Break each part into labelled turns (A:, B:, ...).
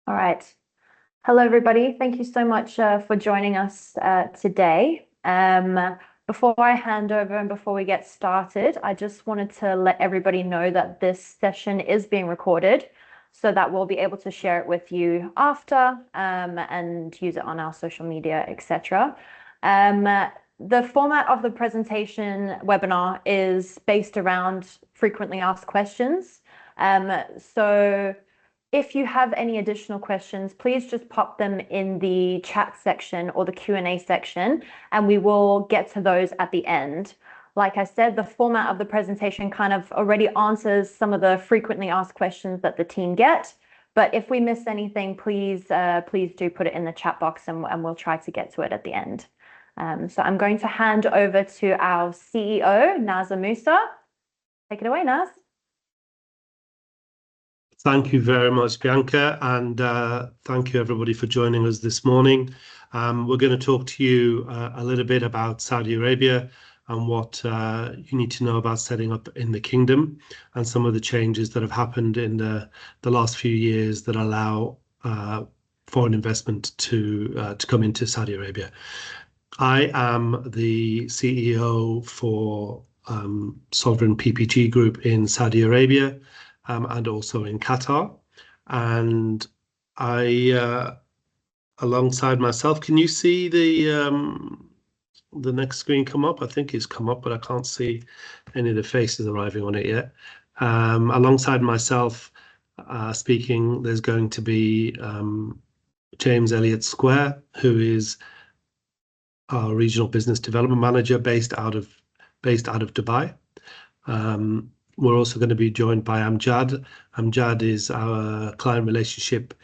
A: All right. Hello, everybody. Thank you so much for joining us today. Before I hand over and before we get started, I just wanted to let everybody know that this session is being recorded so that we'll be able to share it with you after and use it on our social media, etc. The format of the presentation webinar is based around frequently asked questions. So if you have any additional questions, please just pop them in the chat section or the Q&A section, and we will get to those at the end. Like I said, the format of the presentation kind of already answers some of the frequently asked questions that the team get. But if we miss anything, please do put it in the chat box and we'll try to get to it at the end. So I'm going to hand over to our CEO, Naz Musa. Take it away, Naz.
B: Thank you very much, Bianca, and thank you everybody for joining us this morning. We're going to talk to you a little bit about Saudi Arabia and what you need to know about setting up in the kingdom and some of the changes that have happened in the last few years that allow foreign investment to come into Saudi Arabia. I am the CEO for Sovereign PPG Group in Saudi Arabia. And also in Qatar, and I, alongside myself, can you see the next screen come up? I think it's come up, but I can't see any of the faces arriving on it yet. Alongside myself speaking, there's going to be James Elliott Square, who is our regional business development manager based out of Dubai. We're also going to be joined by Amjad. Amjad is our client relationship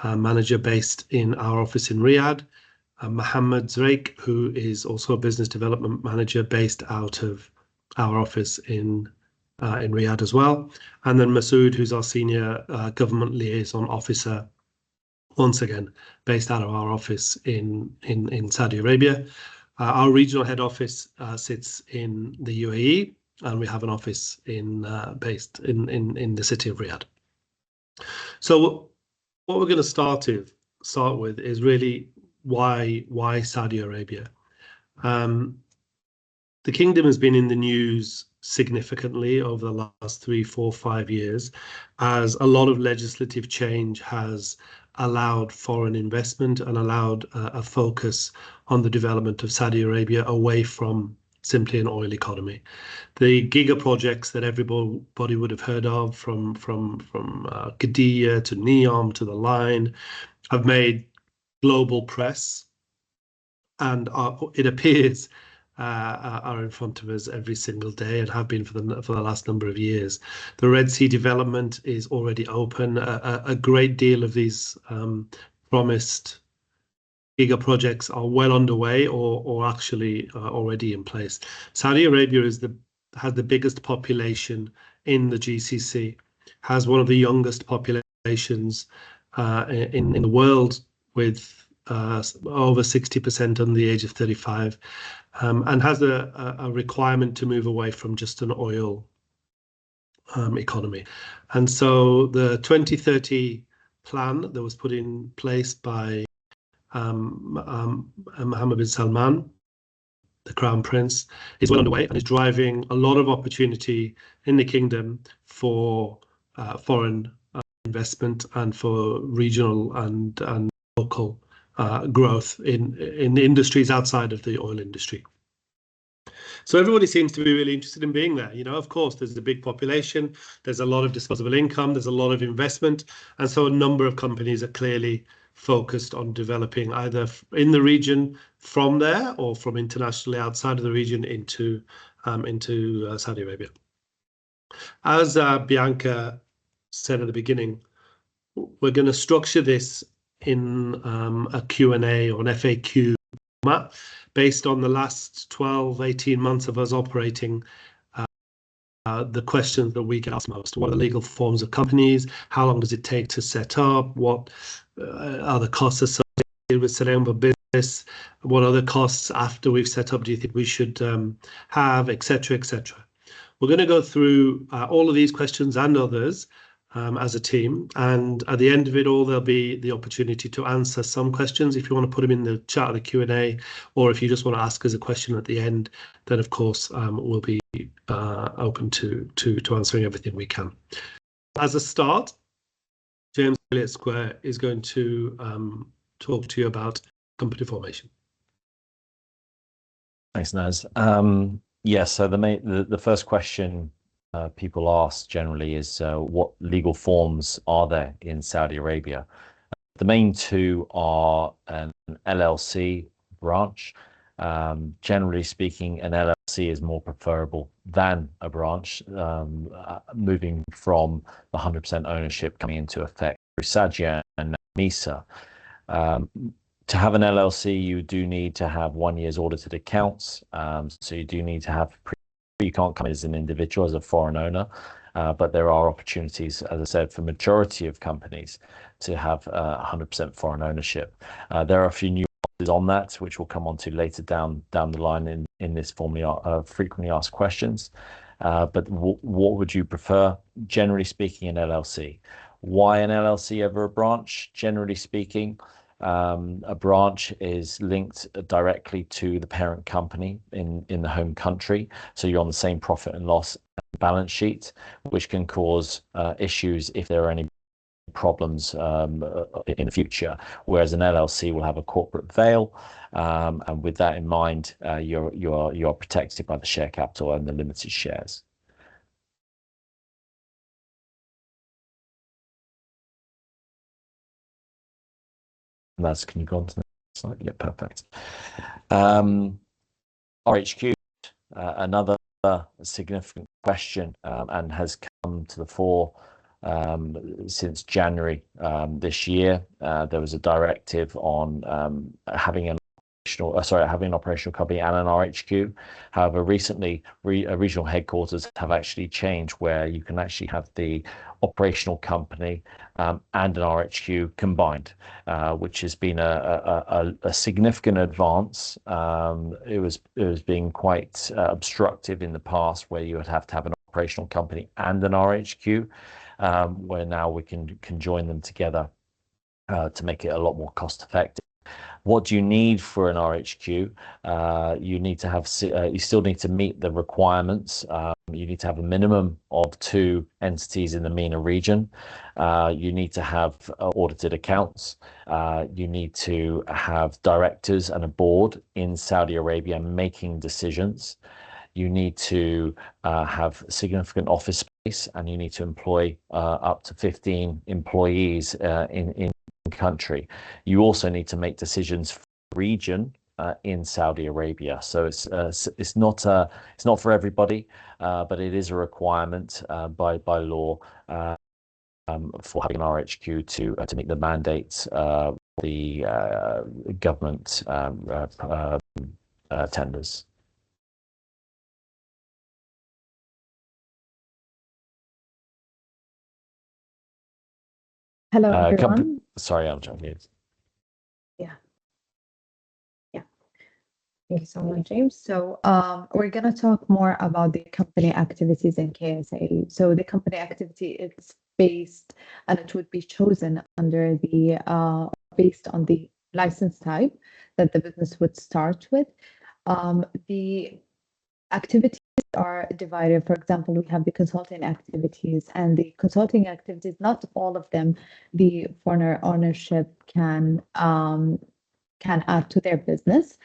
B: manager based in our office in Riyadh. Mohammed Zreik, who is also a business development manager based out of our office in Riyadh as well. And then Masood, who's our senior government liaison officer, once again based out of our office in Saudi Arabia. Our regional head office sits in the UAE. And we have an office based in the city of Riyadh. So what we're going to start with is really why Saudi Arabia. The kingdom has been in the news significantly over the last 3, 4, 5 years, as a lot of legislative change has allowed foreign investment and allowed a focus on the development of Saudi Arabia away from simply an oil economy. The giga projects that everybody would have heard of, from Qiddiya to Neom to the Line, have made global press, and it appears are in front of us every single day and have been for the last number of years. The Red Sea development is already open. A great deal of these promised giga projects are well underway or actually already in place. Saudi Arabia has the biggest population in the GCC, has one of the youngest populations in the world, with over 60% under the age of 35, and has a requirement to move away from just an oil economy. And so the 2030 plan that was put in place by Mohammed bin Salman, the Crown Prince, is well underway and is driving a lot of opportunity in the kingdom for foreign investment and for regional and local growth in industries outside of the oil industry. So everybody seems to be really interested in being there. You know, of course, there's a big population, there's a lot of disposable income, there's a lot of investment, and so a number of companies are clearly focused on developing either in the region from there or from internationally outside of the region into Saudi Arabia. As Bianca said at the beginning, we're going to structure this in a Q&A or an FAQ format based on the last 12, 18 months of us operating. The questions that we get asked most: what are the legal forms of companies? How long does it take to set up? What are the costs associated with setting up a business? What other costs after we've set up do you think we should have, etc., etc. We're going to go through all of these questions and others as a team. And at the end of it all, there'll be the opportunity to answer some questions if you want to put them in the chat or the Q&A, or if you just want to ask us a question at the end, then of course we'll be open to answering everything we can. As a start, James Elliott Square is going to talk to you about company formation.
C: Thanks, Naz. Yeah, so the first question people ask generally is what legal forms are there in Saudi Arabia? The main two are an LLC branch. Generally speaking, an LLC is more preferable than a branch, moving from the 100% ownership coming into effect through SADIA and MISA. To have an LLC, you do need to have 1 year's audited accounts. So you do need to have, you can't come as an individual, as a foreign owner, but there are opportunities, as I said, for majority of companies to have 100% foreign ownership. There are a few nuances on that, which we'll come on to later down the line in this frequently asked questions. But what would you prefer? Generally speaking, an LLC. Why an LLC over a branch? Generally speaking, a branch is linked directly to the parent company in the home country, so you're on the same profit and loss balance sheet, which can cause issues if there are any problems in the future, whereas an LLC will have a corporate veil, and with that in mind, you're protected by the share capital and the limited shares. Naz, can you go on to the next slide? Yeah, perfect. RHQ, another significant question, and has come to the fore since January this year. There was a directive on having an operational company and an RHQ. However, recently regional headquarters have actually changed, where you can actually have the operational company and an RHQ combined, which has been a significant advance. It was being quite obstructive in the past, where you would have to have an operational company and an RHQ, where now we can join them together to make it a lot more cost effective. What do you need for an RHQ? You need to have, you still need to meet the requirements. You need to have a minimum of 2 entities in the MENA region. You need to have audited accounts. You need to have directors and a board in Saudi Arabia making decisions. You need to have significant office space, and you need to employ up to 15 employees in country. You also need to make decisions for the region in Saudi Arabia. So it's not for everybody, but it is a requirement by law for having an RHQ to meet the mandates of the government tenders.
D: Hello, everyone.
C: Sorry, I'm trying to mute.
D: Yeah. Thank you so much, James. So we're going to talk more about the company activities in KSA. So the company activity is based, and it would be chosen under the based on the license type that the business would start with. The activities are divided. For example, we have the consulting activities, and the consulting activities, not all of them, the foreign ownership can add to their business.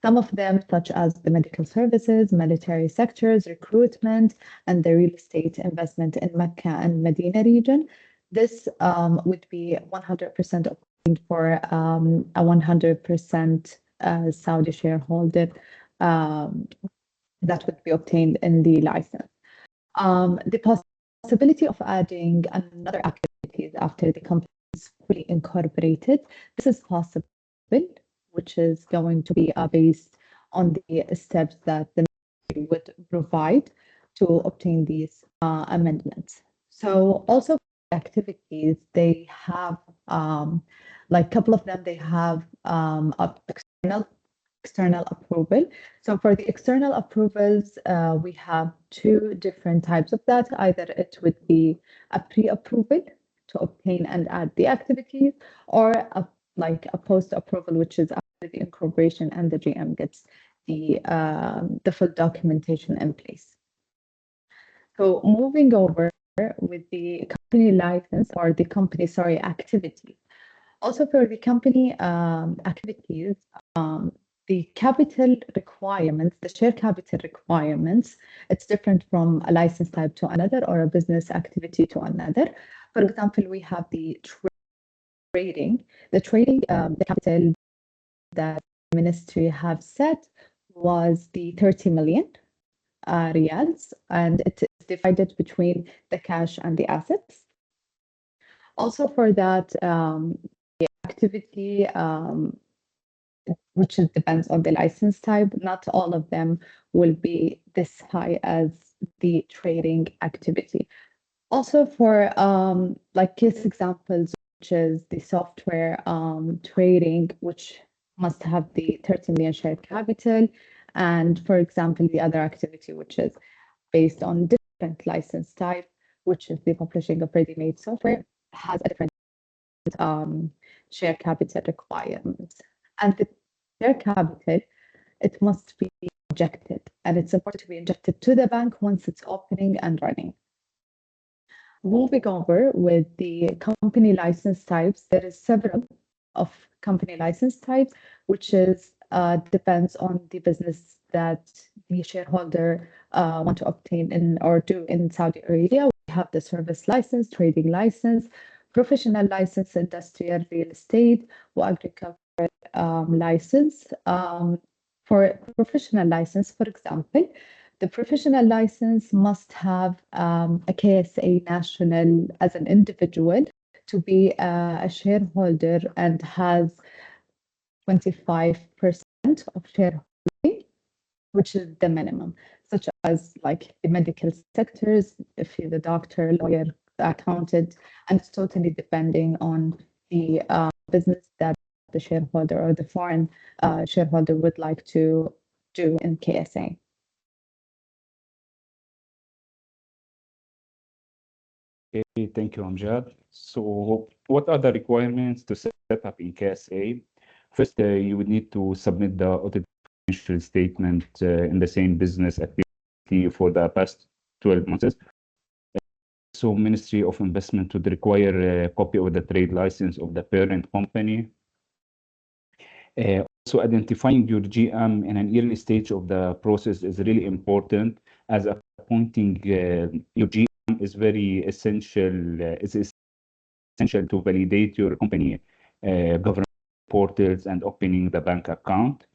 D: Some of them, such as the medical services, military sectors, recruitment, and the real estate investment in Mecca and Medina region. This would be 100% obtained for a 100% Saudi shareholder that would be obtained in the license. The possibility of adding another activities after the company is fully incorporated, this is possible, which is going to be based on the steps that the ministry would provide to obtain these amendments. So also activities, they have, like a couple of them, they have external external approval. So for the external approvals, we have two different types of that. Either it would be a pre-approval to obtain and add the activities, or like a post-approval, which is after the incorporation and the GM gets the full documentation in place. So moving over with the company license or the company, sorry, activity. Also for the company activities, the capital requirements, the share capital requirements, it's different from a license type to another or a business activity to another. For example, we have the trading. The trading, the capital that the ministry have set was the 30 million riyals, and it is divided between the cash and the assets. Also for that, the activity, which depends on the license type, not all of them will be this high as the trading activity. Also for like case examples, which is the software trading, which must have the 30 million share capital. And for example, the other activity, which is based on different license type, which is the publishing of ready-made software, has a different share capital requirements. And the share capital, it must be injected, and it's important to be injected to the bank once it's opening and running. Moving over with the company license types, there is several of company license types, which is depends on the business that the shareholder want to obtain in or do in Saudi Arabia. We have the service license, trading license, professional license, industrial, real estate, or agricultural license. For professional license, for example, the professional license must have a KSA national as an individual to be a shareholder and has 25% of shareholding, which is the minimum, such as like the medical sectors, if you're the doctor, lawyer, accountant, and it's totally depending on the business that the shareholder or the foreign shareholder would like to do in KSA.
E: Okay, thank you, Amjad. So what are the requirements to set up in KSA? First, you would need to submit the audited financial statement in the same business activity for the past 12 months. So Ministry of Investment would require a copy of the trade license of the parent company. Also, identifying your GM in an early stage of the process is really important, as appointing your GM is very essential. It's essential to validate your company government portals and opening the bank account.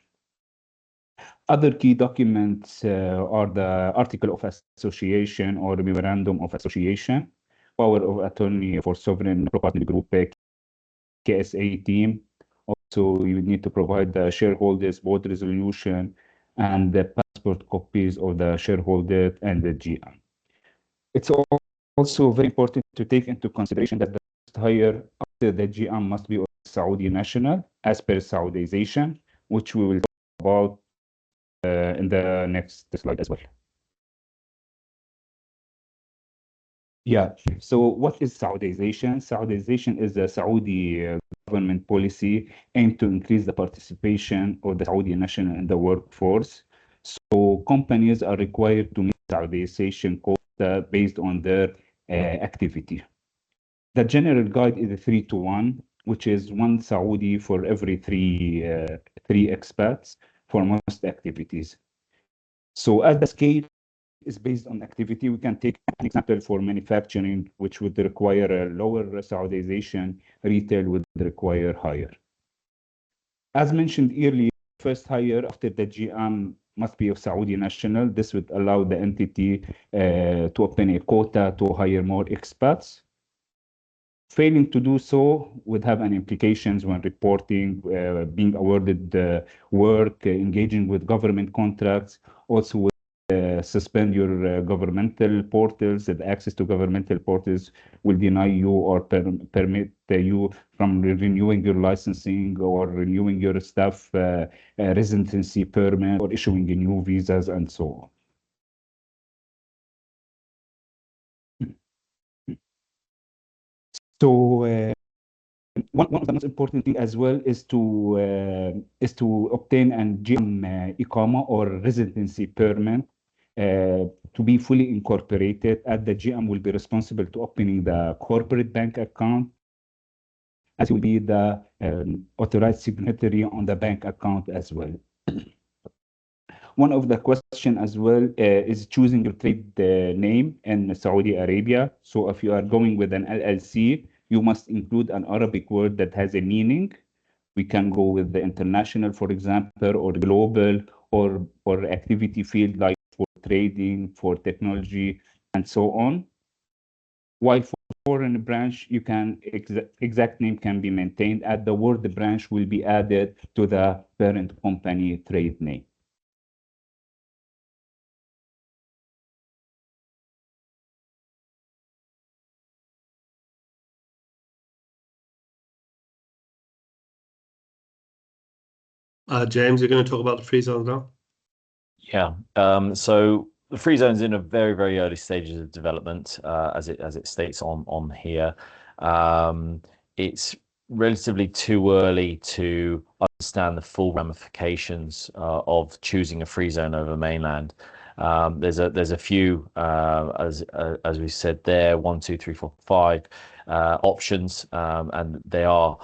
E: Other key documents are the Article of Association or Memorandum of Association, Power of Attorney for Sovereign Property Group, KSA team. Also, you need to provide the shareholders' board resolution and the passport copies of the shareholder and the GM. It's also very important to take into consideration that the first hire after the GM must be a Saudi national as per Saudization, which we will talk about in the next slide as well. Yeah, so what is Saudization? Saudization is a Saudi government policy aimed to increase the participation of the Saudi national in the workforce. So companies are required to meet Saudization quota based on their activity. The general guide is a 3-to-1, which is 1 Saudi for every three expats for most activities. So as the scale is based on activity, we can take an example for manufacturing, which would require a lower Saudization, retail would require higher. As mentioned earlier, first hire after the GM must be of Saudi national. This would allow the entity to obtain a quota to hire more expats. Failing to do so would have an implications when reporting, being awarded work, engaging with government contracts, also would suspend your governmental portals. The access to governmental portals will deny you or permit you from renewing your licensing or renewing your staff residency permit or issuing new visas and so on. So one of the most important thing as well is to obtain an GM IQAMA or residency permit to be fully incorporated. At the GM will be responsible to opening the corporate bank account, as will be the authorized signatory on the bank account as well. One of the question as well is choosing your trade name in Saudi Arabia. So if you are going with an LLC, you must include an Arabic word that has a meaning. We can go with the international, for example, or global, or activity field like for trading, for technology, and so on. While for foreign branch, you can exact name can be maintained, and the word branch will be added to the parent company trade name.
B: James, you're going to talk about the free zones now?
C: Yeah. So the free zone's in a very, very early stages of development, as it states on here. It's relatively too early to understand the full ramifications of choosing a free zone over mainland. There's a few, as we said there, 1, 2, 3, 4, 5 options, and they are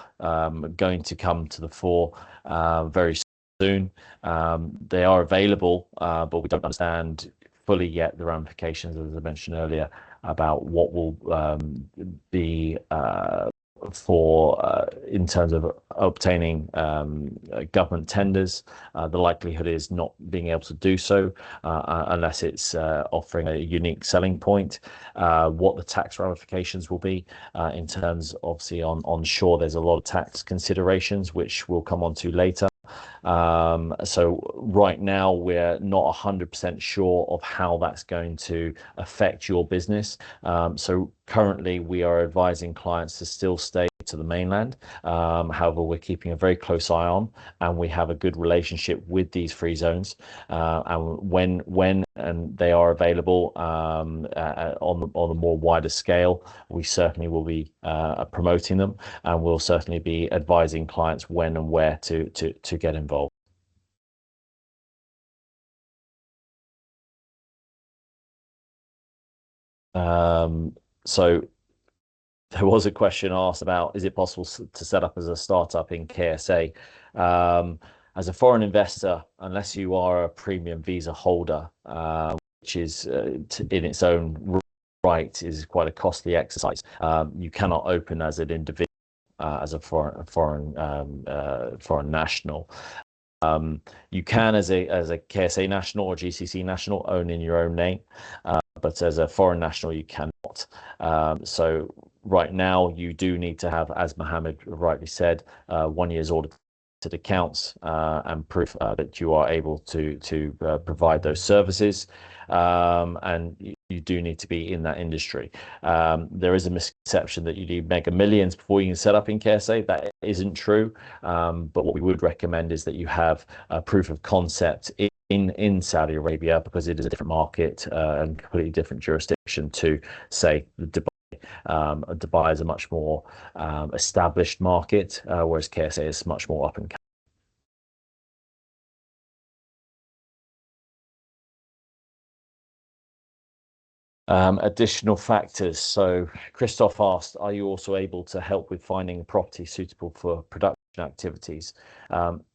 C: going to come to the fore very soon. They are available, but we don't understand fully yet the ramifications, as I mentioned earlier, about what will be for in terms of obtaining government tenders. The likelihood is not being able to do so unless it's offering a unique selling point. What the tax ramifications will be in terms, obviously, on shore, there's a lot of tax considerations which we'll come on to later. So right now we're not 100% sure of how that's going to affect your business. So currently we are advising clients to still stay to the mainland. However, we're keeping a very close eye on, and we have a good relationship with these free zones. And when and they are available on a more wider scale, we certainly will be promoting them, and we'll certainly be advising clients when and where to get involved. So there was a question asked about, is it possible to set up as a startup in KSA? As a foreign investor, unless you are a premium visa holder, which is in its own right is quite a costly exercise, you cannot open as an individual, as a foreign national. You can as a KSA national or GCC national own in your own name, but as a foreign national you cannot. So right now you do need to have, as Mohammed rightly said, 1 year's audited accounts and proof that you are able to provide those services, and you do need to be in that industry. There is a misconception that you need mega millions before you can set up in KSA. That isn't true, but what we would recommend is that you have a proof of concept in Saudi Arabia, because it is a different market and completely different jurisdiction to, say, Dubai. Dubai is a much more established market, whereas KSA is much more up and coming. Additional factors. So Christoph asked, are you also able to help with finding a property suitable for production activities?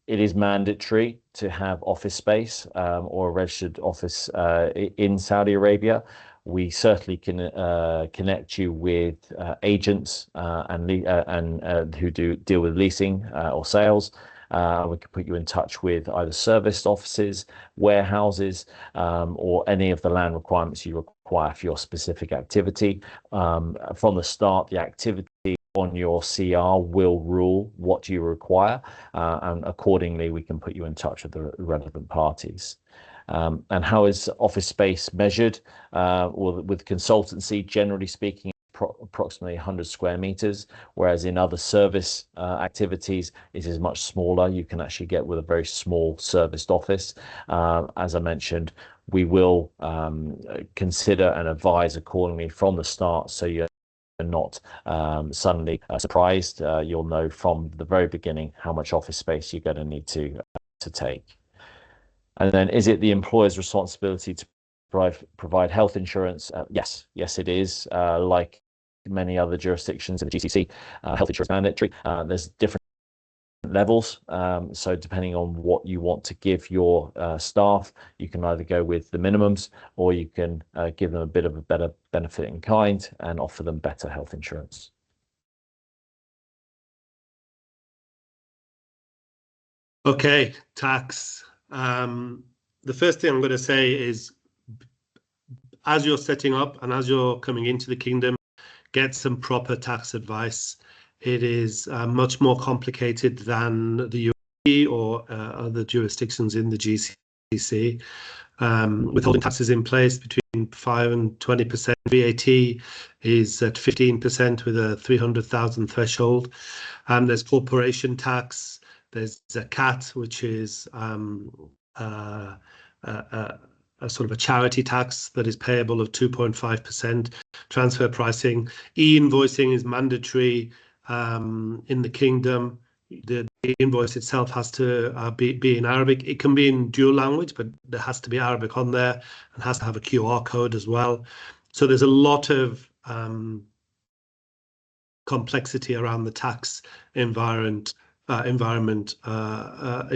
C: It is mandatory to have office space or a registered office in Saudi Arabia. We certainly can connect you with agents and who deal with leasing or sales. We can put you in touch with either serviced offices, warehouses, or any of the land requirements you require for your specific activity. From the start, the activity on your CR will rule what you require, and accordingly we can put you in touch with the relevant parties. And how is office space measured? Well, with consultancy, generally speaking, approximately 100 square meters, whereas in other service activities, it is much smaller. You can actually get with a very small serviced office. As I mentioned, we will consider and advise accordingly from the start, so you're not suddenly surprised. You'll know from the very beginning how much office space you're going to need to take. And then, is it the employer's responsibility to provide health insurance? Yes, it is. Like many other jurisdictions in the GCC, health insurance mandatory. There's different levels. So depending on what you want to give your staff, you can either go with the minimums, or you can give them a bit of a better benefit in kind and offer them better health insurance.
B: Okay, tax. The first thing I'm going to say is, as you're setting up and as you're coming into the kingdom, get some proper tax advice. It is much more complicated than the UAE or other jurisdictions in the GCC. Withholding taxes in place between 5 and 20%. VAT is at 15% with a 300,000 threshold. There's corporation tax. There's zakat, which is a sort of a charity tax that is payable of 2.5%. Transfer pricing. E-invoicing is mandatory in the kingdom. The invoice itself has to be in Arabic. It can be in dual language, but there has to be Arabic on there, and has to have a QR code as well. So there's a lot of complexity around the tax environment in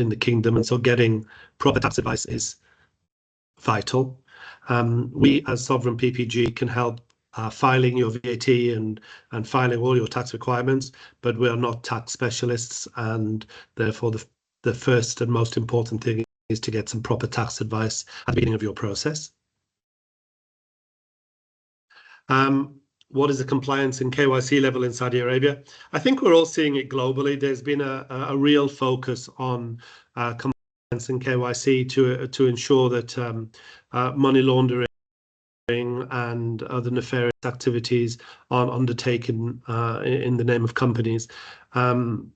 B: the kingdom, and so getting proper tax advice is vital. We as Sovereign PPG can help filing your VAT and filing all your tax requirements, but we are not tax specialists, and therefore the first and most important thing is to get some proper tax advice at the beginning of your process. What is the compliance and KYC level in Saudi Arabia? I think we're all seeing it globally. There's been a real focus on compliance and KYC to ensure that money laundering and other nefarious activities aren't undertaken in the name of companies. And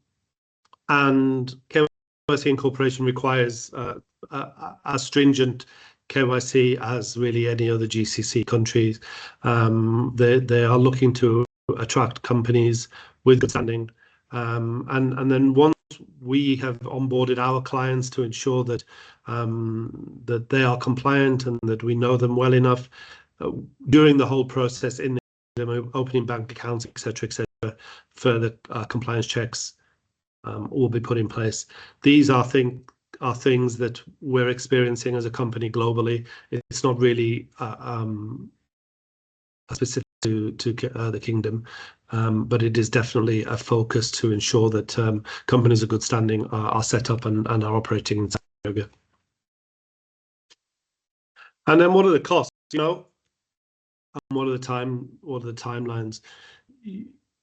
B: KYC incorporation requires as stringent KYC as really any other GCC countries. They are looking to attract companies with good standing. And then once we have onboarded our clients to ensure that that they are compliant and that we know them well enough, during the whole process in the opening bank accounts, etc., further compliance checks will be put in place. These are things that we're experiencing as a company globally. It's not really specific to the kingdom, but it is definitely a focus to ensure that companies of good standing are set up and are operating in Saudi Arabia. And then what are the costs? What are the timelines?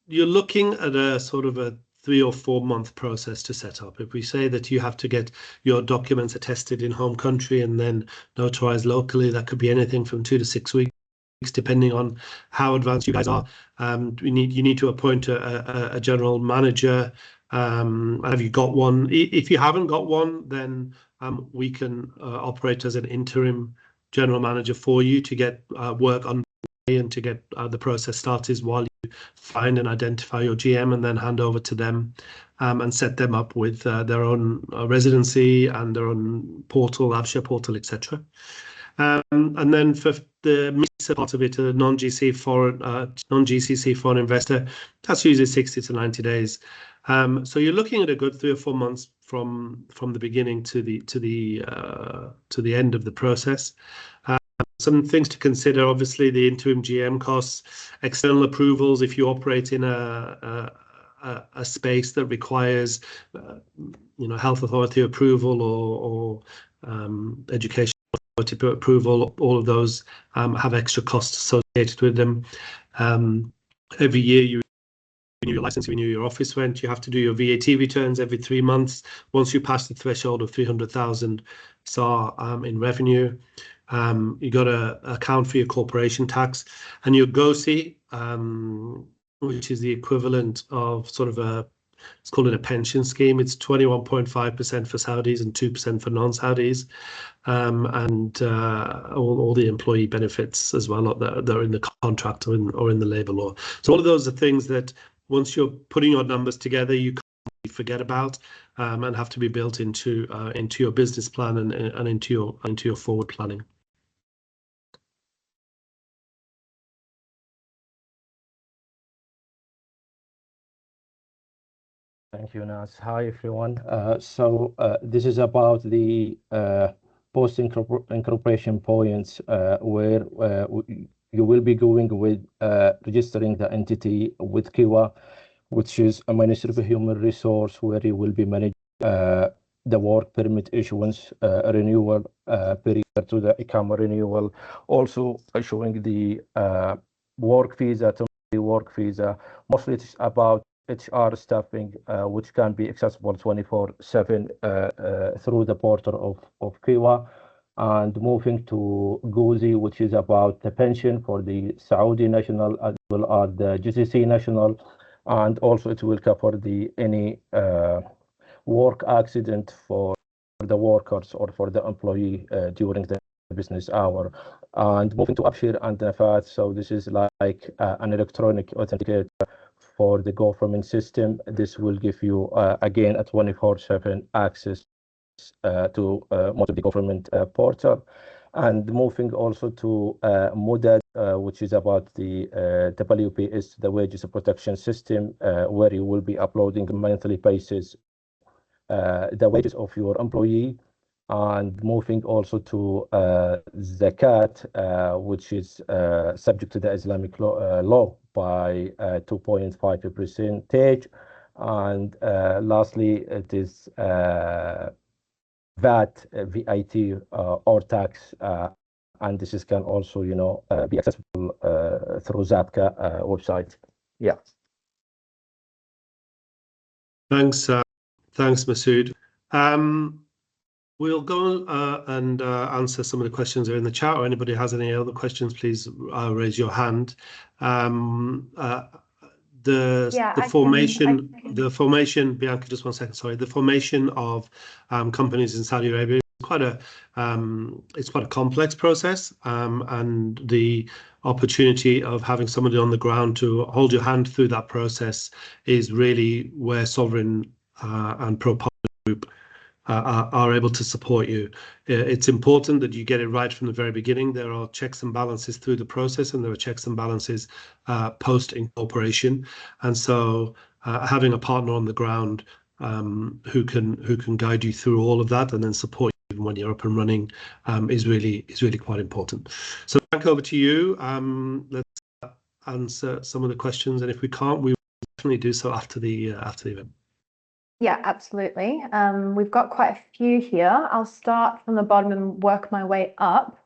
B: You're looking at a sort of a 3 or 4 month process to set up. If we say that you have to get your documents attested in home country and then notarized locally, that could be anything from 2 to 6 weeks, depending on how advanced you guys are. You need to appoint a general manager. Have you got one? If you haven't got one, then we can operate as an interim general manager for you to get work on and to get the process started while you find and identify your GM, and then hand over to them and set them up with their own residency and their own portal, Abshare portal, etc. And then for the MISA part of it, a non-GCC foreign investor, that's usually 60 to 90 days. So you're looking at a good 3 or 4 months from the beginning to the end of the process. Some things to consider: obviously the interim GM costs, external approvals if you operate in a space that requires health authority approval or education authority approval. All of those have extra costs associated with them. Every year you renew your license, you renew your office rent. You have to do your VAT returns every 3 months. Once you pass the threshold of 300,000 SAR in revenue, you got to account for your corporation tax and your GOSI, which is the equivalent of sort of let's call it a pension scheme. It's 21.5% for Saudis and 2% for non-Saudis, and all the employee benefits as well that are in the contract or in the labour law. So all of those are things that once you're putting your numbers together, you can't forget about, and have to be built into your business plan and into your forward planning.
F: Thank you, Nas. Hi, everyone. This is about the post-incorporation points where you will be going with registering the entity with Kiwa, which is a Ministry of Human Resource, where you will be managing the work permit issuance, renewal, period to the ICAMA renewal, also issuing the work visa, temporary work visa. Mostly it's about HR staffing, which can be accessible 24/7 through the portal of Kiwa, and moving to GOSI, which is about the pension for the Saudi national as well as the GCC national, and also it will cover any work accident for the workers or for the employee during the business hour, and moving to Abshir and Nafat. So this is like an electronic authenticator for the government system. This will give you again a 24/7 access to most of the government portal, and moving also to MUDAD, which is about the WPS, the wages protection system, where you will be uploading on a monthly basis the wages of your employee, and moving also to zakat, which is subject to the Islamic law by 2.5%. And lastly, it is VAT, or tax, and this can also, be accessible through Zapka website. Yeah.
B: Thanks, Masood. We'll go and answer some of the questions that are in the chat, or anybody has any other questions, please raise your hand. The formation, Bianca, just 1 second, sorry. The formation of companies in Saudi Arabia is quite a complex process, and the opportunity of having somebody on the ground to hold your hand through that process is really where Sovereign and Pro Group are able to support you. It's important that you get it right from the very beginning. There are checks and balances through the process, and there are checks and balances post incorporation. And so having a partner on the ground who can guide you through all of that and then support you even when you're up and running is really quite important. So back over to you. Let's answer some of the questions, and if we can't, we will definitely do so after the event.
A: Yeah, absolutely. We've got quite a few here. I'll start from the bottom and work my way up.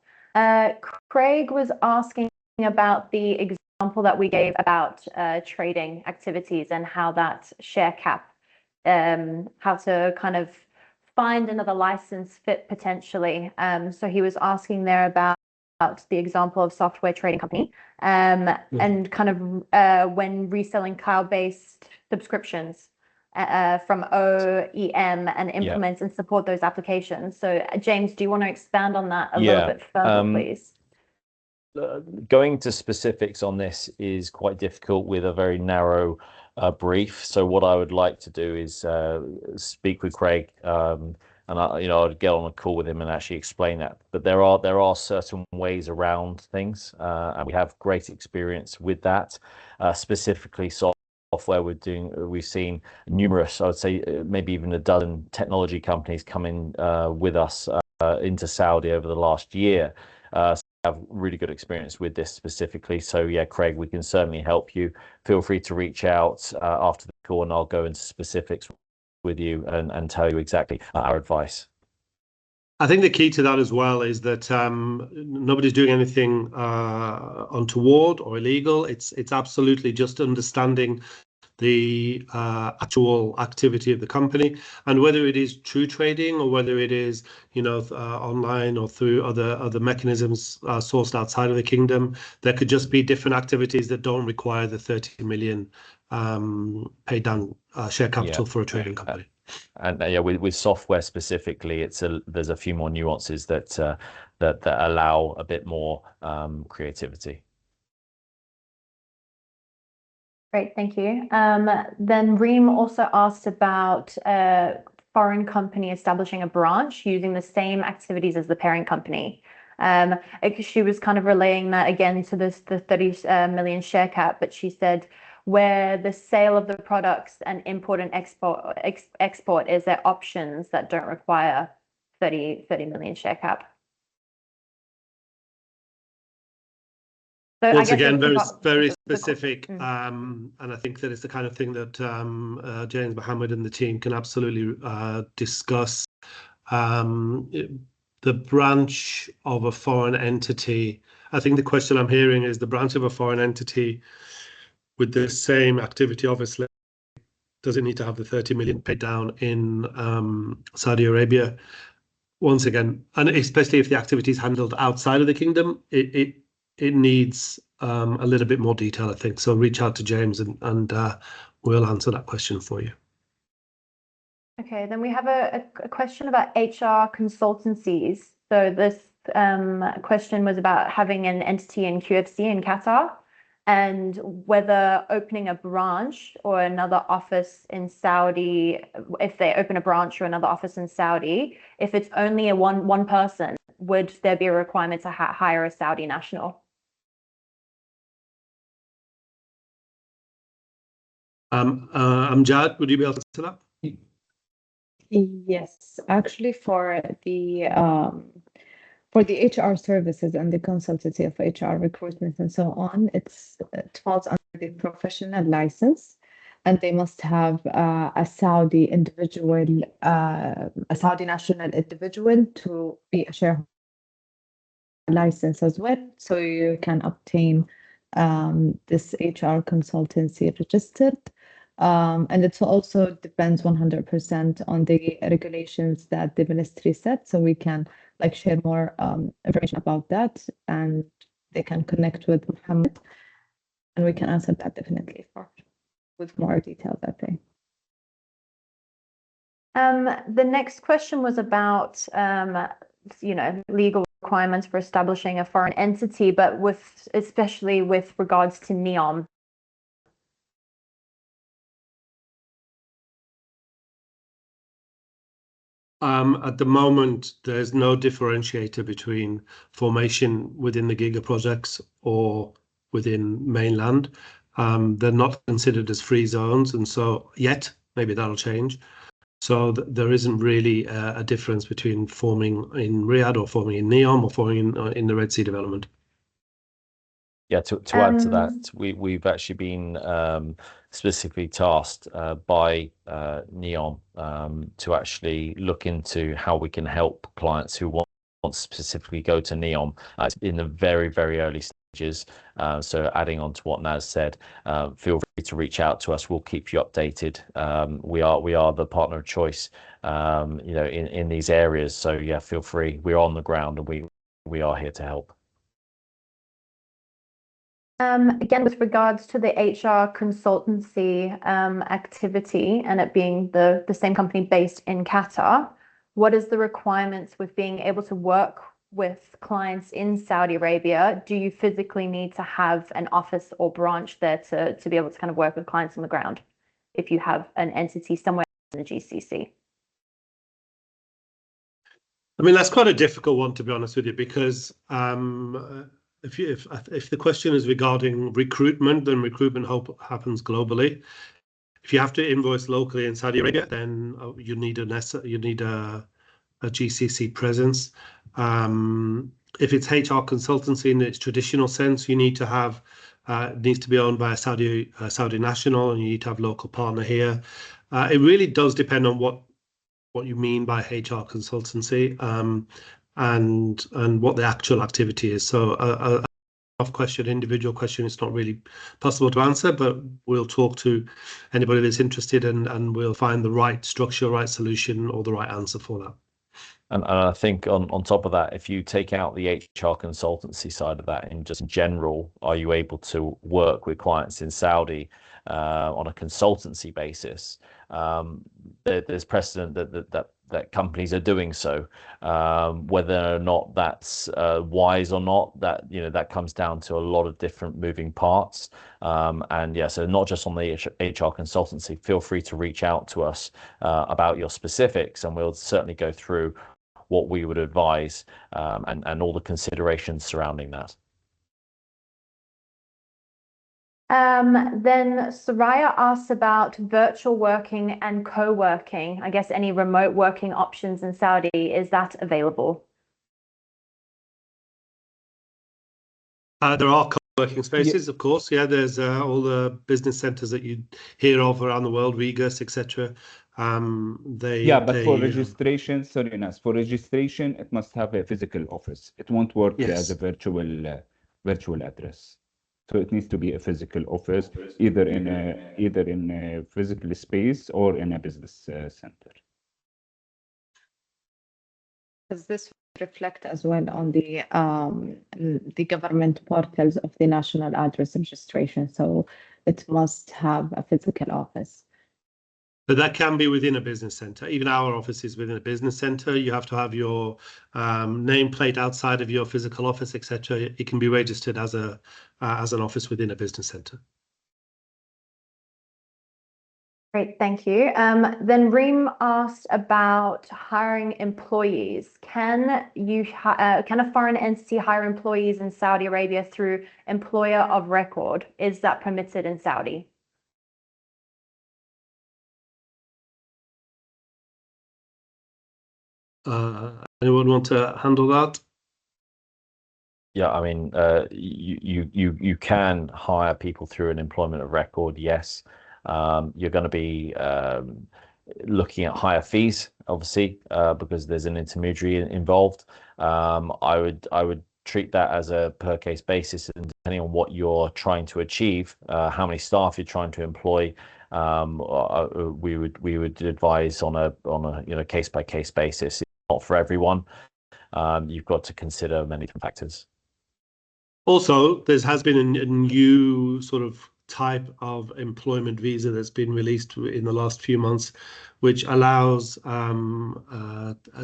A: Craig was asking about the example that we gave about trading activities and how that share cap, how to kind of find another license fit potentially. So he was asking there about the example of software trading company, and kind of when reselling cloud-based subscriptions from OEM and implement and support those applications. So James, do you want to expand on that a little bit further, please?
C: Going to specifics on this is quite difficult with a very narrow brief. So what I would like to do is speak with Craig, and I'd get on a call with him and actually explain that. But there are certain ways around things, and we have great experience with that. Specifically, software we've seen numerous, I would say maybe even a dozen technology companies coming with us into Saudi over the last year. So I have really good experience with this specifically. So yeah, Craig, we can certainly help you. Feel free to reach out after the call, and I'll go into specifics with you and tell you exactly our advice.
B: I think the key to that as well is that nobody's doing anything untoward or illegal. It's absolutely just understanding the actual activity of the company, and whether it is true trading or whether it is, you know, online or through other mechanisms sourced outside of the kingdom. There could just be different activities that don't require the 30 million paid down share capital for a trading company.
C: And yeah, with software specifically, there's a few more nuances that allow a bit more creativity.
A: Great, thank you. Then Reem also asked about a foreign company establishing a branch using the same activities as the parent company. She was kind of relaying that again to the 30 million share cap, but she said where the sale of the products and import and export is there options that don't require 30 million share cap. So
B: once again, very specific,
A: mm.
B: and I think that it's the kind of thing that James Mohammed and the team can absolutely discuss. The branch of a foreign entity, I think the question I'm hearing is the branch of a foreign entity with the same activity, obviously, does it need to have the 30 million paid down in Saudi Arabia? Once again, and especially if the activity is handled outside of the kingdom, it needs a little bit more detail, I think. So reach out to James and we'll answer that question for you.
A: Okay, then we have a question about HR consultancies. So this question was about having an entity in QFC in Qatar and whether opening a branch or another office in Saudi, if they open a branch or another office in Saudi, if it's only a one person, would there be a requirement to hire a Saudi national?
B: Amjad, would you be able to answer that?
D: Yes, actually, for the HR services and the consultancy of HR recruitment and so on, it falls under the professional license, and they must have a Saudi individual, a Saudi national individual to be a shareholder license as well. So you can obtain this HR consultancy registered. And it also depends 100% on the regulations that the ministry set. So we can share more information about that, and they can connect with Mohammed, and we can answer that definitely with more details, I think.
A: The next question was about legal requirements for establishing a foreign entity, but especially with regards to NEOM.
B: At the moment, there's no differentiator between formation within the Giga projects or within mainland. They're not considered as free zones, and so yet maybe that'll change. So there isn't really a difference between forming in Riyadh or forming in NEOM or forming in the Red Sea development.
C: Yeah, to add to that, we've actually been specifically tasked by NEOM to actually look into how we can help clients who want to specifically go to NEOM. It's in the very, very early stages. So adding on to what Naz said, feel free to reach out to us. We'll keep you updated. We are the partner of choice, in these areas. So yeah, feel free. We're on the ground and we are here to help.
A: Again, with regards to the HR consultancy activity and it being the same company based in Qatar, what is the requirements with being able to work with clients in Saudi Arabia? Do you physically need to have an office or branch there to be able to kind of work with clients on the ground if you have an entity somewhere in the GCC?
B: I mean, that's quite a difficult one, to be honest with you, because if the question is regarding recruitment, then recruitment happens globally. If you have to invoice locally in Saudi Arabia, then you need a GCC presence. If it's HR consultancy in its traditional sense, you need to have it needs to be owned by a Saudi national, and you need to have local partner here. It really does depend on what you mean by HR consultancy. And what the actual activity is. So off question, individual question, it's not really possible to answer, but we'll talk to anybody that's interested and we'll find the right structure, right solution, or the right answer for that.
C: And I think on top of that, if you take out the HR consultancy side of that, in just general, are you able to work with clients in Saudi on a consultancy basis? There's precedent that companies are doing so. Whether or not that's wise or not, that comes down to a lot of different moving parts. And yeah, so not just on the HR consultancy. Feel free to reach out to us about your specifics, and we'll certainly go through what we would advise and all the considerations surrounding that.
A: Then Soraya asks about virtual working and co-working. I guess any remote working options in Saudi, is that available?
B: There are co-working spaces, of course. Yeah, there's all the business centers that you hear of around the world, Regus, etc.
E: But for registration, sorry, Nas, for registration, it must have a physical office. It won't work as a virtual address. So it needs to be a physical office, either in a physical space or in a business center.
D: Does this reflect as well on the government portals of the national address registration? So it must have a physical office.
B: But that can be within a business center. Even our office is within a business center. You have to have your nameplate outside of your physical office, etc. It can be registered as an office within a business center.
A: Great, thank you. Then Reem asked about hiring employees. Can a foreign entity hire employees in Saudi Arabia through employer of record? Is that permitted in Saudi?
B: Anyone want to handle that?
C: Yeah, I mean, you can hire people through an employment of record. Yes, you're going to be looking at higher fees, obviously, because there's an intermediary involved. I would treat that as a per case basis, and depending on what you're trying to achieve, how many staff you're trying to employ, we would advise on a case by case basis. It's not for everyone. You've got to consider many different factors.
B: Also, there has been a new sort of type of employment visa that's been released in the last few months, which allows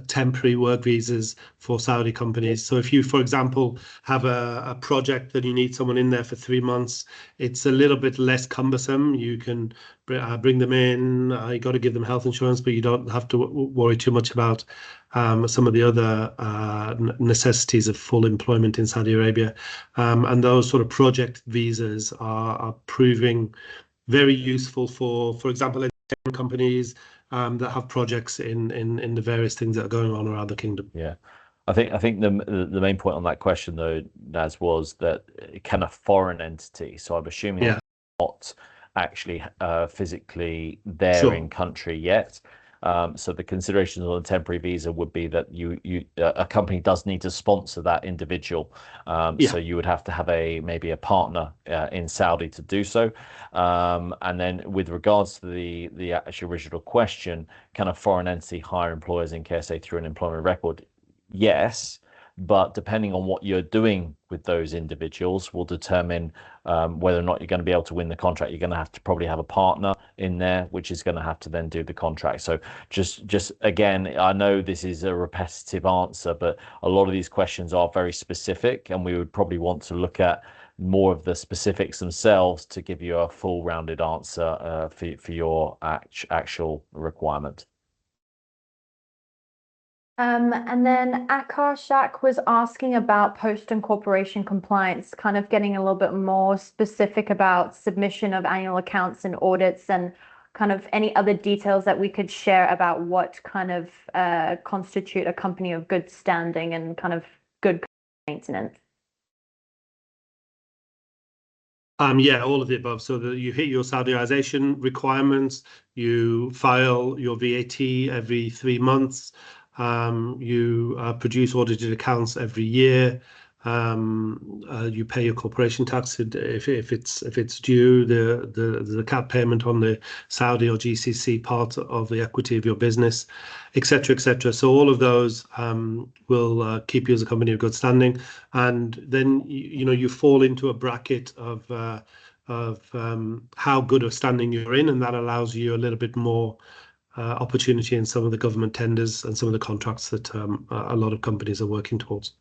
B: temporary work visas for Saudi companies. So if you, for example, have a project that you need someone in there for 3 months, it's a little bit less cumbersome. You can bring them in. You got to give them health insurance, but you don't have to worry too much about some of the other necessities of full employment in Saudi Arabia. And those sort of project visas are proving very useful for example, entertainment companies that have projects in the various things that are going on around the kingdom.
C: Yeah. I think the main point on that question though, Naz, was that can a foreign entity, so I'm assuming it's not actually physically there in country yet. So the considerations on a temporary visa would be that a company does need to sponsor that individual. So you would have to have maybe a partner in Saudi to do so. And then with regards to the actual original question, can a foreign entity hire employers in KSA through an employment record? Yes, but depending on what you're doing with those individuals will determine whether or not you're going to be able to win the contract. You're going to have to probably have a partner in there, which is going to have to then do the contract. So just again, I know this is a repetitive answer, but a lot of these questions are very specific, and we would probably want to look at more of the specifics themselves to give you a full rounded answer for your actual requirement.
A: And then Akarshak was asking about post-incorporation compliance, kind of getting a little bit more specific about submission of annual accounts and audits, and kind of any other details that we could share about what kind of constitute a company of good standing and kind of good maintenance.
B: Yeah, all of the above. So that you hit your Saudiization requirements, you file your VAT every 3 months. You produce audited accounts every year. You pay your corporation tax if it's due, the cap payment on the Saudi or GCC part of the equity of your business, etc., etc. So all of those will keep you as a company of good standing, and then you fall into a bracket of how good of standing you're in, and that allows you a little bit more opportunity in some of the government tenders and some of the contracts that a lot of companies are working towards.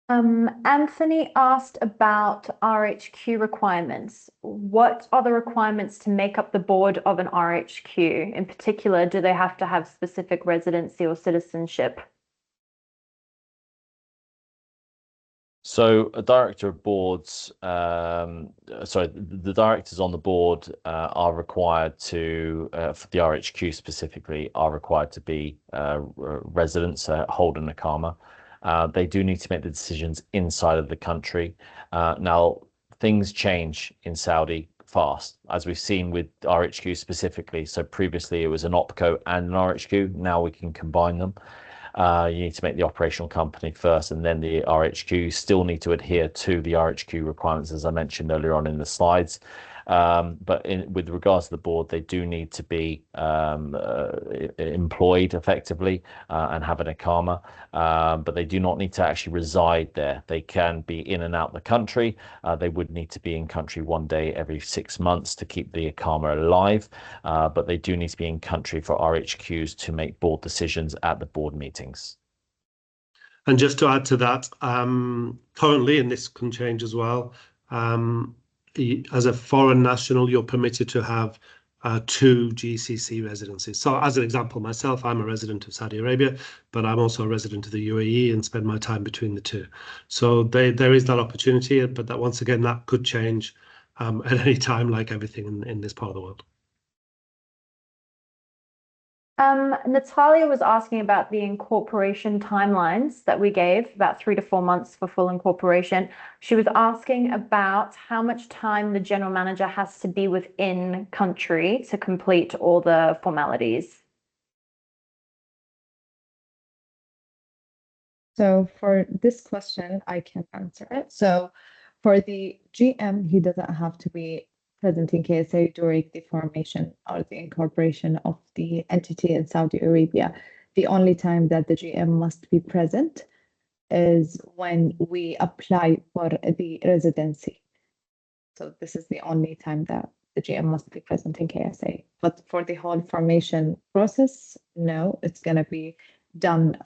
A: Anthony asked about RHQ requirements. What are the requirements to make up the board of an RHQ? In particular, do they have to have specific residency or citizenship?
C: So a director of boards, the directors on the board are required to, for the RHQ specifically, are required to be residents, hold an Iqama. They do need to make the decisions inside of the country. Now, things change in Saudi fast, as we've seen with RHQ specifically. So previously it was an OPCO and an RHQ. Now we can combine them. You need to make the operational company first, and then the RHQ. You still need to adhere to the RHQ requirements, as I mentioned earlier on in the slides. But with regards to the board, they do need to be employed effectively and have an Iqama, but they do not need to actually reside there. They can be in and out the country. They would need to be in country 1 day every 6 months to keep the Iqama alive, but they do need to be in country for RHQs to make board decisions at the board meetings.
B: And just to add to that, currently, and this can change as well, as a foreign national, you're permitted to have 2 GCC residencies. So as an example, myself, I'm a resident of Saudi Arabia, but I'm also a resident of the UAE and spend my time between the two. So there is that opportunity, but that once again, that could change at any time, like everything in this part of the world.
A: Natalia was asking about the incorporation timelines that we gave, about 3 to 4 months for full incorporation. She was asking about how much time the general manager has to be within country to complete all the formalities.
D: So for this question, I can answer it. So for the GM, he doesn't have to be present in KSA during the formation or the incorporation of the entity in Saudi Arabia. The only time that the GM must be present is when we apply for the residency. So this is the only time that the GM must be present in KSA. But for the whole formation process, no, it's going to be done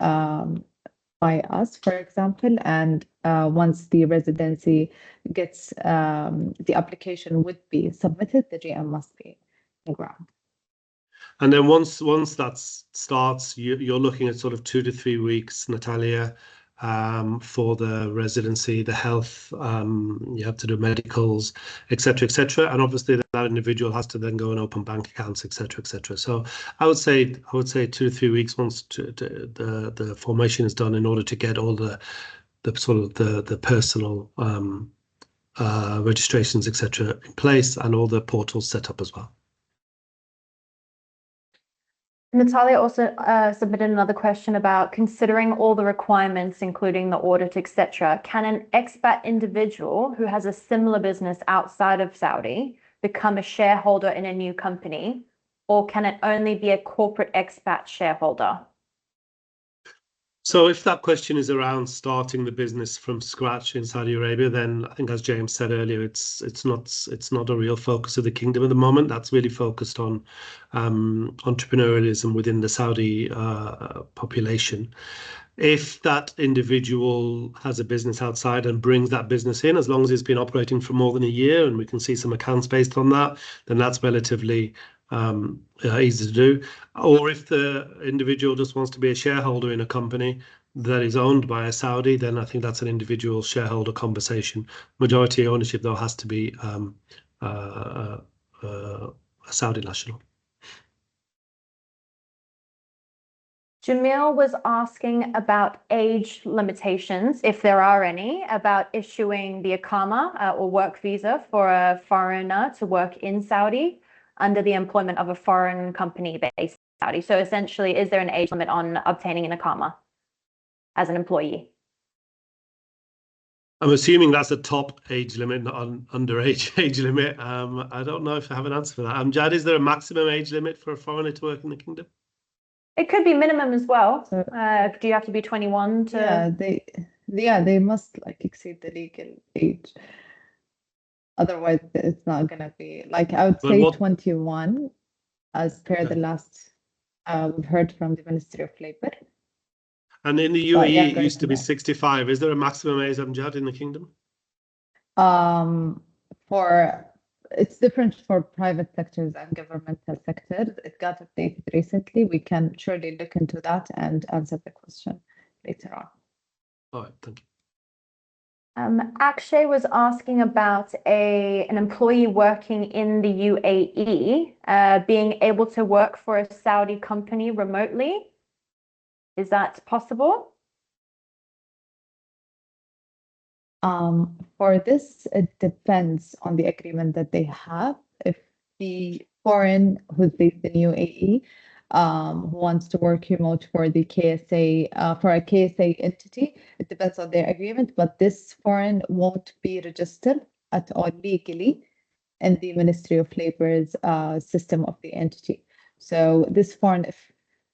D: by us, for example, and once the residency gets, the application would be submitted, the GM must be on ground.
B: And then once that starts, you're looking at sort of 2 to 3 weeks, Natalia, for the residency, the health, you have to do medicals, etc., etc. And obviously that individual has to then go and open bank accounts, etc., etc. So I would say 2 to 3 weeks once the formation is done in order to get all the sort of the personal registrations, etc., in place, and all the portals set up as well.
A: Natalia also submitted another question about considering all the requirements, including the audit, etc. Can an expat individual who has a similar business outside of Saudi become a shareholder in a new company, or can it only be a corporate expat shareholder?
B: So if that question is around starting the business from scratch in Saudi Arabia, then I think, as James said earlier, it's not a real focus of the kingdom at the moment. That's really focused on entrepreneurialism within the Saudi population. If that individual has a business outside and brings that business in, as long as it's been operating for more than a year, and we can see some accounts based on that, then that's relatively easy to do. Or if the individual just wants to be a shareholder in a company that is owned by a Saudi, then I think that's an individual shareholder conversation. Majority ownership, though, has to be a Saudi national.
A: Jamil was asking about age limitations, if there are any, about issuing the Iqama or work visa for a foreigner to work in Saudi under the employment of a foreign company based in Saudi. So essentially, is there an age limit on obtaining an Iqama? as an employee?
B: I'm assuming that's a top age limit, not an underage age limit. I don't know if I have an answer for that. Jad, is there a maximum age limit for a foreigner to work in the kingdom?
A: It could be minimum as well.
D: So-
A: Do you have to be 21 to?
D: They must like exceed the legal age. Otherwise, it's not gonna be like I would
B: But
D: say
B: what-
D: 21, as per the
B: Okay.
D: last we've heard from the Ministry of Labor.
B: And in the
D: But
B: UAE,
D: yeah,
B: it used to be
D: correct.
B: 65. Is there a maximum age, Jad, in the kingdom?
D: For it's different for private sectors and governmental sectors. It got updated recently. We can surely look into that and answer the question later on.
B: All right, thank you.
A: Akshay was asking about an employee working in the UAE being able to work for a Saudi company remotely. Is that possible?
D: For this, it depends on the agreement that they have. If the foreign who's based in UAE who wants to work remote for the KSA for a KSA entity, it depends on their agreement. But this foreign won't be registered at all legally in the Ministry of Labor's system of the entity. So this foreign, if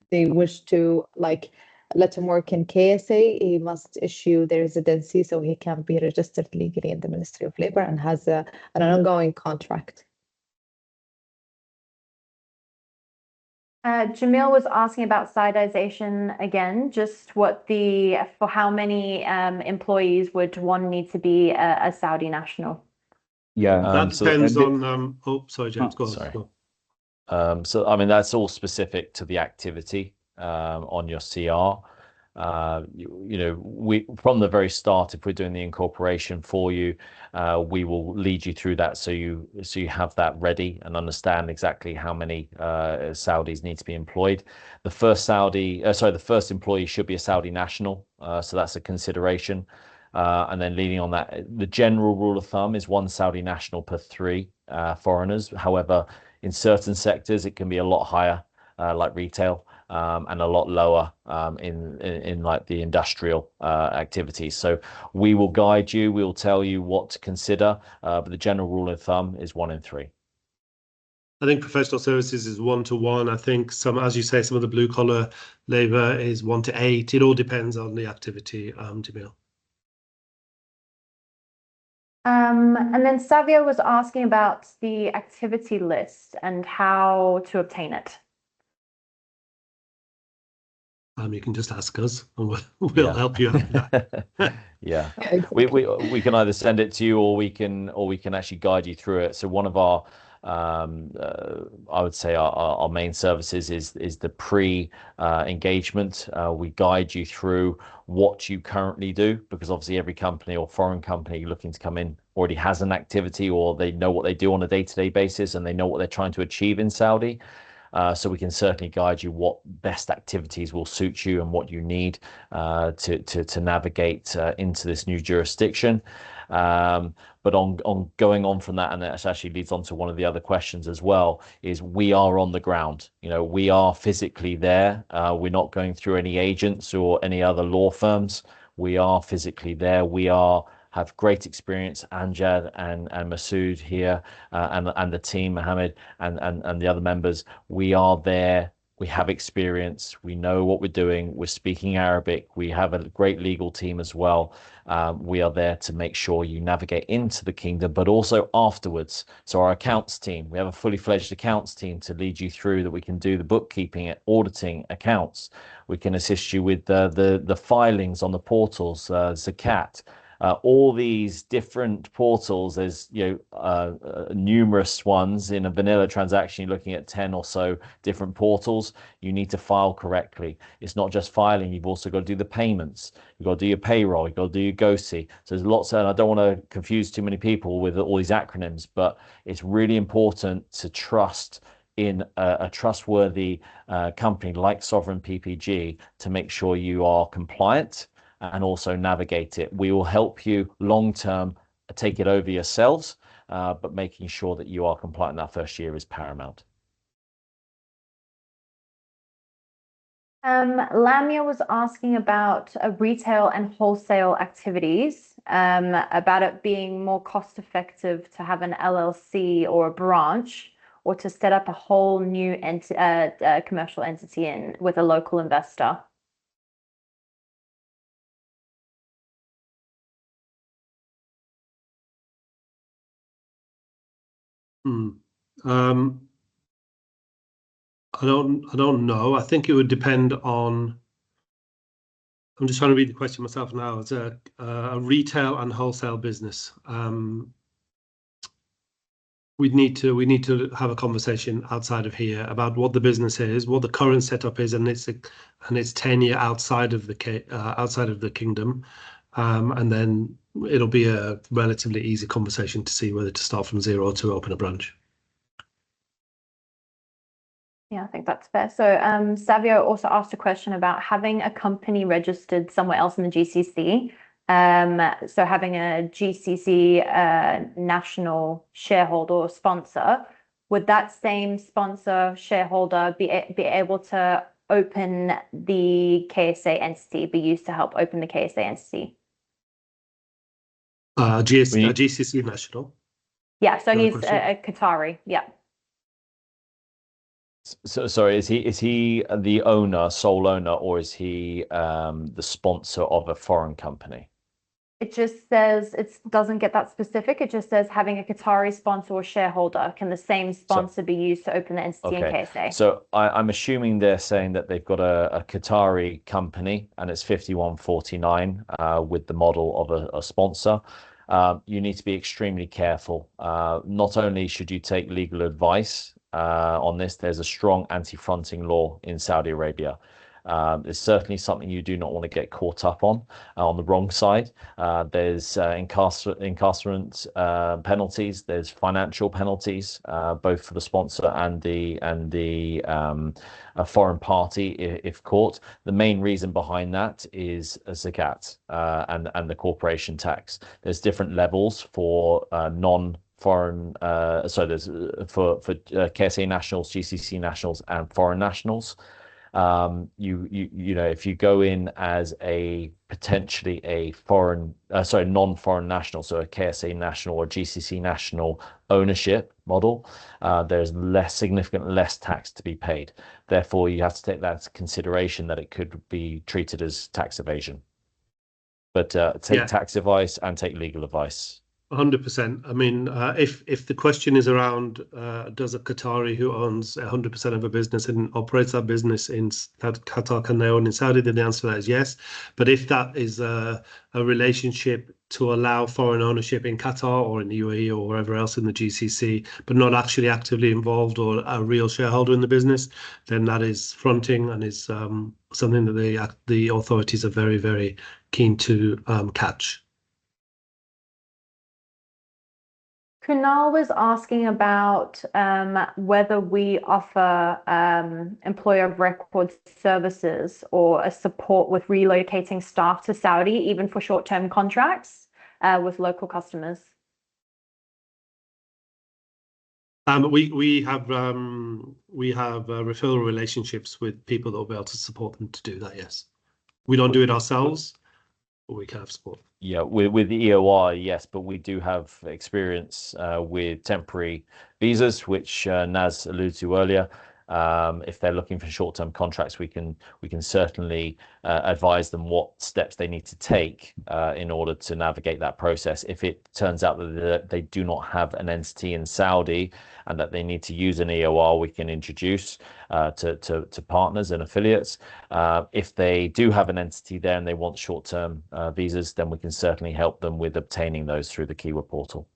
D: they wish to like let him work in KSA, he must issue the residency so he can be registered legally in the Ministry of Labor and has an ongoing contract.
A: Jamil was asking about Saudization again, just for how many employees would one need to be a Saudi national?
E: Yeah.
B: That
C: So-
B: depends on. Oh, sorry, James. Go on.
C: sorry.
B: Go on.
C: So, I mean, that's all specific to the activity on your CR. We from the very start, if we're doing the incorporation for you, we will lead you through that so you have that ready and understand exactly how many Saudis need to be employed. The first employee should be a Saudi national, so that's a consideration. And then leading on that, the general rule of thumb is one Saudi national per 3 foreigners. However, in certain sectors, it can be a lot higher, like retail, and a lot lower in like the industrial activities. So we will guide you. We will tell you what to consider, but the general rule of thumb is 1 in 3.
B: I think professional services is 1 to 1. I think as you say, some of the blue collar labor is 1 to 8. It all depends on the activity, Jamil.
A: And then Savio was asking about the activity list and how to obtain it.
B: You can just ask us, and we'll help you out with that.
C: Yeah,
D: Exactly.
C: we can either send it to you, or we can actually guide you through it. So one of our I would say our main services is the pre-engagement. We guide you through what you currently do, because obviously every company or foreign company looking to come in already has an activity, or they know what they do on a day-to-day basis, and they know what they're trying to achieve in Saudi. So we can certainly guide you what best activities will suit you and what you need to navigate into this new jurisdiction. But on going on from that, and that actually leads on to one of the other questions as well, is we are on the ground. We are physically there. We're not going through any agents or any other law firms. We are physically there. We have great experience, Amjad and Masood here, and the team, Mohammed and the other members. We are there. We have experience. We know what we're doing. We're speaking Arabic. We have a great legal team as well. We are there to make sure you navigate into the kingdom, but also afterwards. So our accounts team, we have a fully fledged accounts team to lead you through that. We can do the bookkeeping, auditing, accounts. We can assist you with the filings on the portals, Zakat. All these different portals, there's numerous ones. In a vanilla transaction, you're looking at 10 or so different portals. You need to file correctly. It's not just filing, you've also got to do the payments, you've got to do your payroll, you've got to do your GOSI. So there's lots, and I don't want to confuse too many people with all these acronyms, but it's really important to trust in a trustworthy company like Sovereign PPG to make sure you are compliant and also navigate it. We will help you long term take it over yourselves, but making sure that you are compliant in that first year is paramount.
A: Lamia was asking about retail and wholesale activities, about it being more cost effective to have an LLC or a branch, or to set up a whole new commercial entity with a local investor.
B: I don't know. I think it would depend on. I'm just trying to read the question myself now. It's a retail and wholesale business. We need to have a conversation outside of here about what the business is, what the current setup is, and its tenure outside of the kingdom, and then it'll be a relatively easy conversation to see whether to start from zero or to open a branch.
A: Yeah, I think that's fair. So Savio also asked a question about having a company registered somewhere else in the GCC. So having a GCC national shareholder or sponsor, would that same sponsor shareholder be able to open the KSA entity, be used to help open the KSA entity?
B: GCC national.
A: Yeah, so he's a Qatari. Yeah.
C: So sorry, is he the owner, sole owner, or is he the sponsor of a foreign company?
A: It just says, it doesn't get that specific. It just says having a Qatari sponsor or shareholder. Can the same sponsor be used to open the entity in KSA?
C: So I'm assuming they're saying that they've got a Qatari company and it's 5149 with the model of a sponsor. You need to be extremely careful. Not only should you take legal advice on this, there's a strong anti-fronting law in Saudi Arabia. It's certainly something you do not want to get caught up on the wrong side. There's incarcerate penalties. There's financial penalties, both for the sponsor and the foreign party if caught. The main reason behind that is zakat and the corporation tax. There's different levels for non-foreign, so there's for KSA nationals, GCC nationals, and foreign nationals. You know, if you go in as potentially a non-foreign national, so a KSA national or GCC national ownership model, there's significant less tax to be paid. Therefore, you have to take that into consideration that it could be treated as tax evasion. But take tax advice and take legal advice.
B: 100%. I mean, if the question is around, does a Qatari who owns 100% of a business and operates that business in Qatar, can they own in Saudi? Then the answer to that is yes. But if that is a relationship to allow foreign ownership in Qatar or in the UAE or wherever else in the GCC, but not actually actively involved or a real shareholder in the business, then that is fronting and is something that the authorities are very, very keen to catch.
A: Kunal was asking about whether we offer employer of record services or a support with relocating staff to Saudi, even for short-term contracts with local customers.
B: We have referral relationships with people that will be able to support them to do that. Yes, we don't do it ourselves, but we can have support.
C: Yeah, with the EOR, yes, but we do have experience with temporary visas, which Naz alluded to earlier. If they're looking for short-term contracts, we can certainly advise them what steps they need to take in order to navigate that process. If it turns out that they do not have an entity in Saudi and that they need to use an EOR, we can introduce to partners and affiliates. If they do have an entity there and they want short-term visas, then we can certainly help them with obtaining those through the Kiwa portal.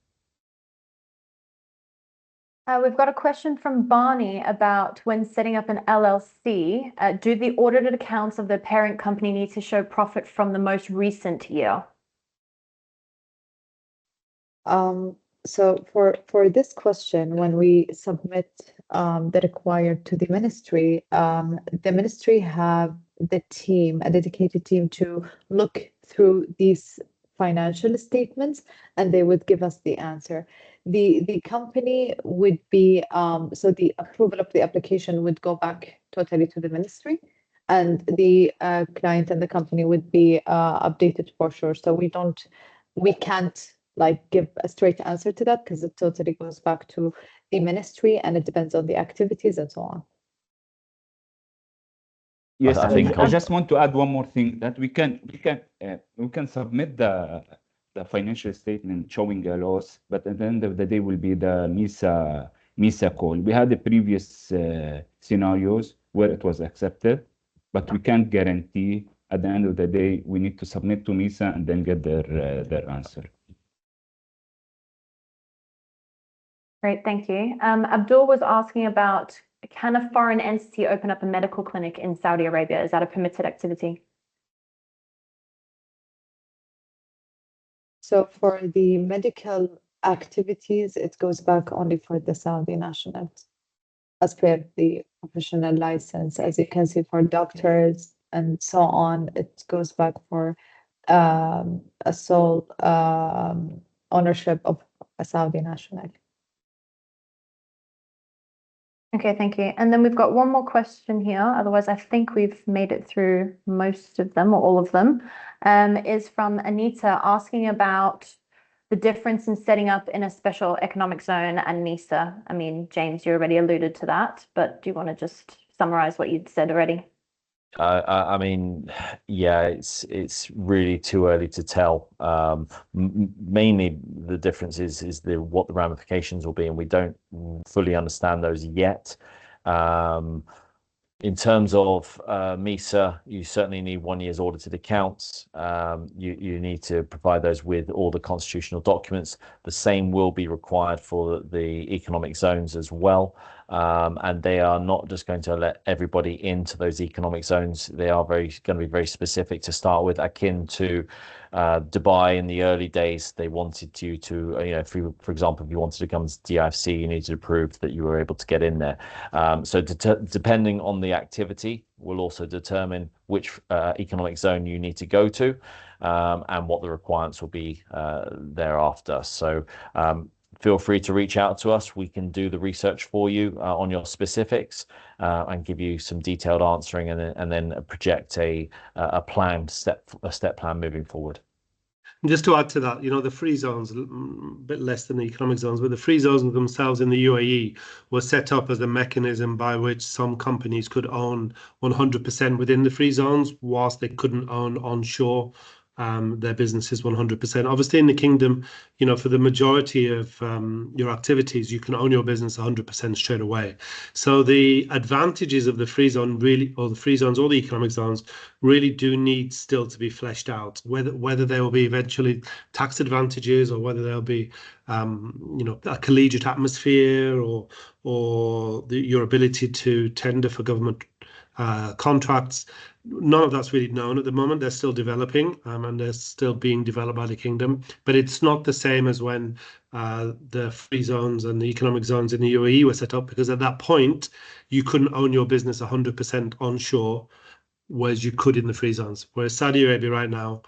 A: We've got a question from Barney about when setting up an LLC, do the audited accounts of the parent company need to show profit from the most recent year?
D: So for this question, when we submit the required to the ministry have a dedicated team to look through these financial statements, and they would give us the answer. The company would be so the approval of the application would go back totally to the ministry, and the client and the company would be updated for sure. So we can't like give a straight answer to that because it totally goes back to the ministry and it depends on the activities and so on.
E: Yes,
C: I
E: I
C: think
E: I just want to add one more thing that we can submit the financial statement showing a loss, but at the end of the day will be the MISA call. We had the previous scenarios where it was accepted, but we can't guarantee. At the end of the day, we need to submit to MISA and then get their answer.
A: Great, thank you. Abdul was asking about, can a foreign entity open up a medical clinic in Saudi Arabia? Is that a permitted activity?
D: So for the medical activities, it goes back only for the Saudi nationals, as per the professional license. As you can see, for doctors and so on, it goes back for a sole ownership of a Saudi national.
A: Okay, thank you. And then we've got one more question here. Otherwise, I think we've made it through most of them or all of them. Is from Anita asking about the difference in setting up in a special economic zone and NISA. I mean, James, you already alluded to that, but do you want to just summarize what you'd said already?
C: I mean, yeah, it's really too early to tell. Mainly the difference is what the ramifications will be, and we don't fully understand those yet. In terms of MISA, you certainly need 1 year's audited accounts. You need to provide those with all the constitutional documents. The same will be required for the economic zones as well. And they are not just going to let everybody into those economic zones. They are going to be very specific to start with, akin to Dubai in the early days. They wanted you to, for example, if you wanted to come to DIFC, you needed to prove that you were able to get in there. So depending on the activity will also determine which economic zone you need to go to and what the requirements will be thereafter. So feel free to reach out to us. We can do the research for you on your specifics and give you some detailed answering, and then project a planned step plan moving forward.
B: And just to add to that, the free zones, a bit less than the economic zones, but the free zones themselves in the UAE were set up as a mechanism by which some companies could own 100% within the free zones, whilst they couldn't own onshore their businesses 100%. Obviously, in the kingdom, for the majority of your activities, you can own your business 100% straight away. So the advantages of the free zone really, or the free zones or the economic zones, really do need still to be fleshed out. Whether there will be eventually tax advantages, or whether there'll be a collegiate atmosphere, or your ability to tender for government contracts. None of that's really known at the moment. They're still developing and they're still being developed by the kingdom. But it's not the same as when the free zones and the economic zones in the UAE were set up, because at that point, you couldn't own your business 100% onshore, whereas you could in the free zones. Whereas Saudi Arabia right now,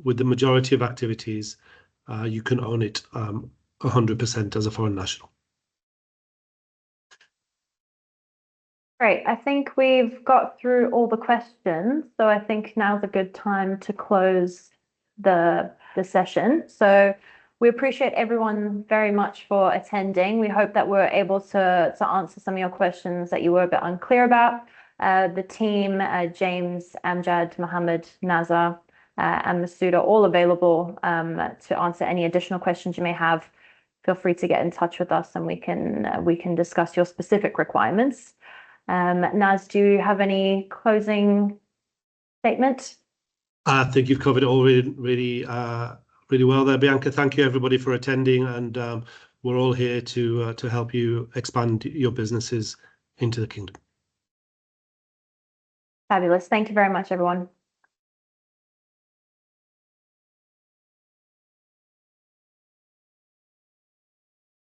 B: with the majority of activities, you can own it 100% as a foreign national.
A: Great. I think we've got through all the questions, so I think now's a good time to close the session. So we appreciate everyone very much for attending. We hope that we're able to answer some of your questions that you were a bit unclear about. The team, James, Amjad, Mohammed, Nazar, and Masood are all available to answer any additional questions you may have. Feel free to get in touch with us, and we can discuss your specific requirements. Naz, do you have any closing statement?
B: I think you've covered it all really well there, Bianca. Thank you everybody for attending, and we're all here to help you expand your businesses into the kingdom.
A: Fabulous. Thank you very much, everyone.